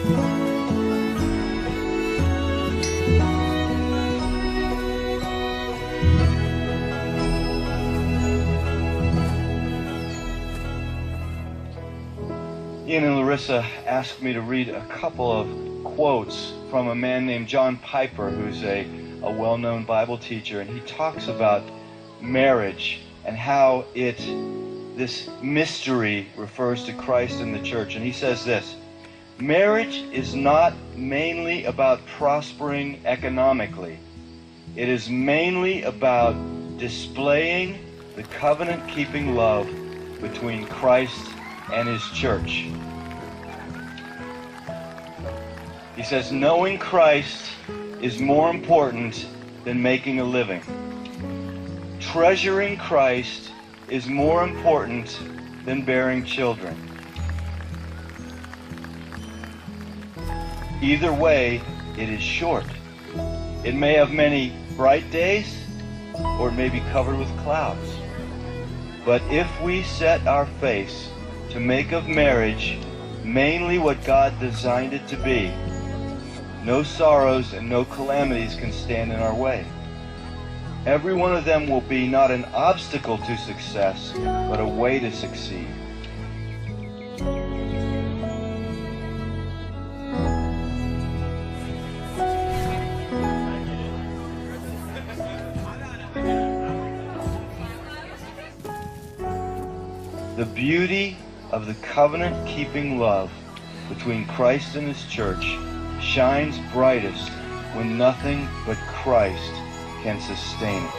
Ian and Larissa asked me to read a couple of quotes from a man named John Piper, who's a well-known Bible teacher, and he talks about marriage and how this mystery refers to Christ and the church. And he says this: marriage is not mainly about prospering economically. It is mainly about displaying the covenant-keeping love between Christ and his church. He says, knowing Christ is more important than making a living. Treasuring Christ is more important than bearing children. Either way, it is short. It may have many bright days, or it may be covered with clouds. But if we set our face to make of marriage mainly what God designed it to be, no sorrows and no calamities can stand in our way. Every one of them will be not an obstacle to success, but a way to succeed. The beauty of the covenant-keeping love between Christ and his church shines brightest when nothing but Christ can sustain it.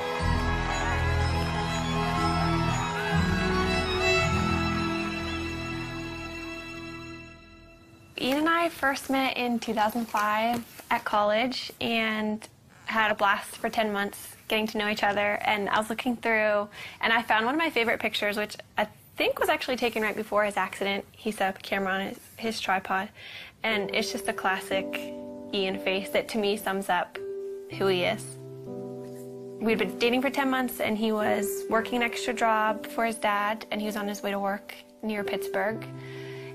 Ian and I first met in 2005 at college and had a blast for 10 months getting to know each other. And I was looking through and I found one of my favorite pictures, which I think was actually taken right before his accident. He set up a camera on his tripod, and it's just a classic Ian face that to me sums up who he is. We'd been dating for 10 months and he was working an extra job for his dad, and he was on his way to work near Pittsburgh.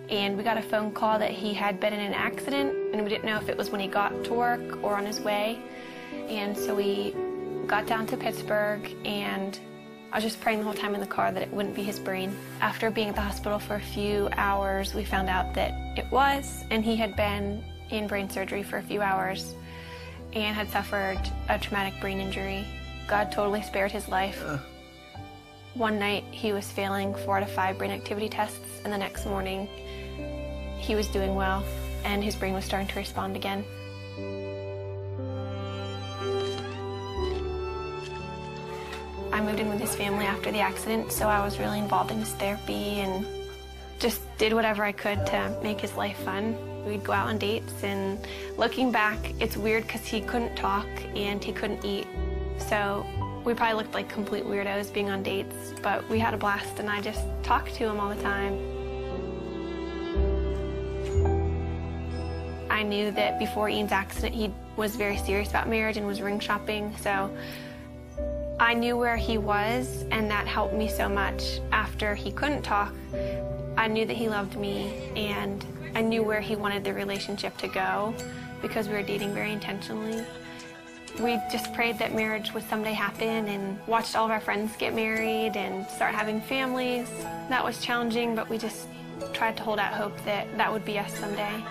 And we got a phone call that he had been in an accident, and we didn't know if it was when he got to work or on his way. And so we got down to Pittsburgh, and I was just praying the whole time in the car that it wouldn't be his brain. After being at the hospital for a few hours, we found out that it was, and he had been in brain surgery for a few hours and had suffered a traumatic brain injury. God totally spared his life. One night he was failing 4 out of 5 brain activity tests, and the next morning he was doing well and his brain was starting to respond again. I moved in with his family after the accident, so I was really involved in his therapy and just did whatever I could to make his life fun. We'd go out on dates, and looking back, it's weird because he couldn't talk and he couldn't eat. So we probably looked like complete weirdos being on dates, but we had a blast, and I just talked to him all the time. I knew that before Ian's accident, he was very serious about marriage and was ring shopping, so I knew where he was, and that helped me so much. After he couldn't talk, I knew that he loved me, and I knew where he wanted the relationship to go because we were dating very intentionally. We just prayed that marriage would someday happen and watched all of our friends get married and start having families. That was challenging, but we just tried to hold out hope that that would be us someday.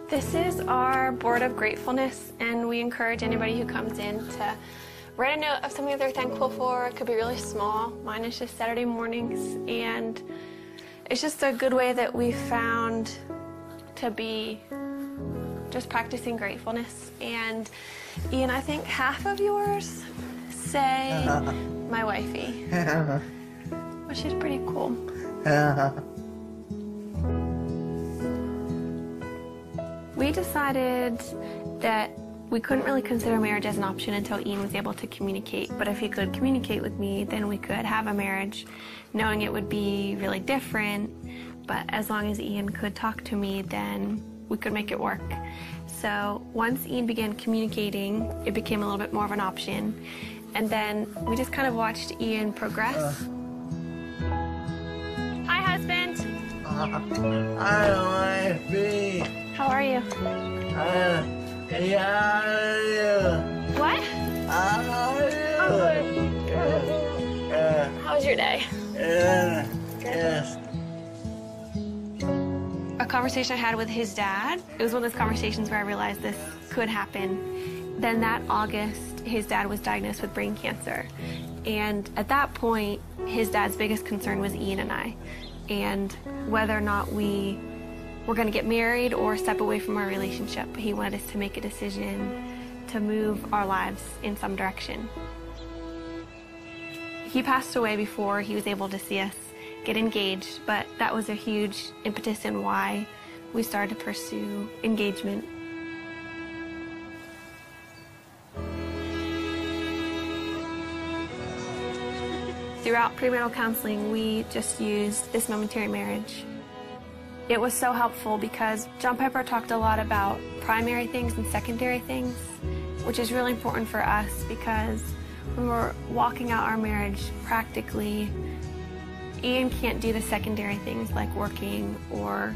This is our board of gratefulness, and we encourage anybody who comes in to write a note of something that they're thankful for. It could be really small. Mine is just Saturday mornings, and it's just a good way that we found to be just practicing gratefulness. And Ian, I think half of yours say my wifey, which is pretty cool. We decided that we couldn't really consider marriage as an option until Ian was able to communicate. But if he could communicate with me, then we could have a marriage, knowing it would be really different. But as long as Ian could talk to me, then we could make it work. So once Ian began communicating, it became a little bit more of an option. And then we just kind of watched Ian progress. I want to be. How are you? Yeah. What? How was your day? Yes. A conversation I had with his dad, it was one of those conversations where I realized this could happen. Then that August, his dad was diagnosed with brain cancer. And at that point, his dad's biggest concern was Ian and I, and whether or not we were going to get married or step away from our relationship. He wanted us to make a decision to move our lives in some direction. He passed away before he was able to see us get engaged, but that was a huge impetus in why we started to pursue engagement. Throughout premarital counseling, we just used this momentary marriage. It was so helpful because John Piper talked a lot about primary things and secondary things, which is really important for us because when we're walking out our marriage practically, Ian can't do the secondary things like working or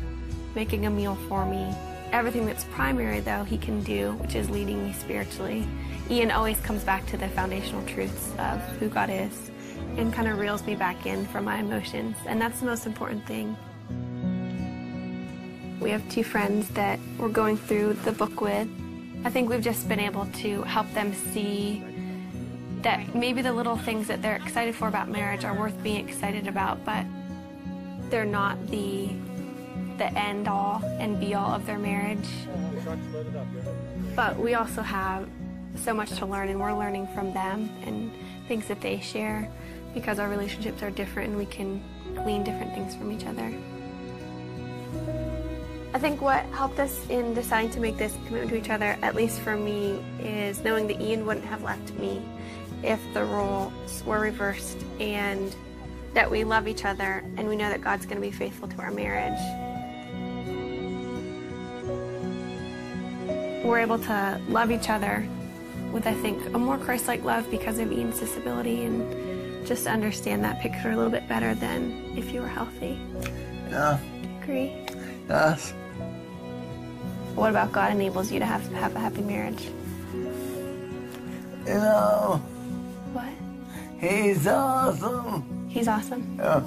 making a meal for me. Everything that's primary, though, he can do, which is leading me spiritually. Ian always comes back to the foundational truths of who God is and kind of reels me back in from my emotions, and that's the most important thing. We have two friends that we're going through the book with. I think we've just been able to help them see that maybe the little things that they're excited for about marriage are worth being excited about, but they're not the end all and be all of their marriage. But we also have so much to learn, and we're learning from them and things that they share because our relationships are different and we can glean different things from each other. I think what helped us in deciding to make this commitment to each other, at least for me, is knowing that Ian wouldn't have left me if the roles were reversed, and that we love each other and we know that God's going to be faithful to our marriage. We're able to love each other with, I think, a more Christ-like love because of Ian's disability, and just to understand that picture a little bit better than if you were healthy. Yeah. Do you agree? Yes. What about God enables you to have a happy marriage? You know, What? he's awesome. He's awesome. Yeah.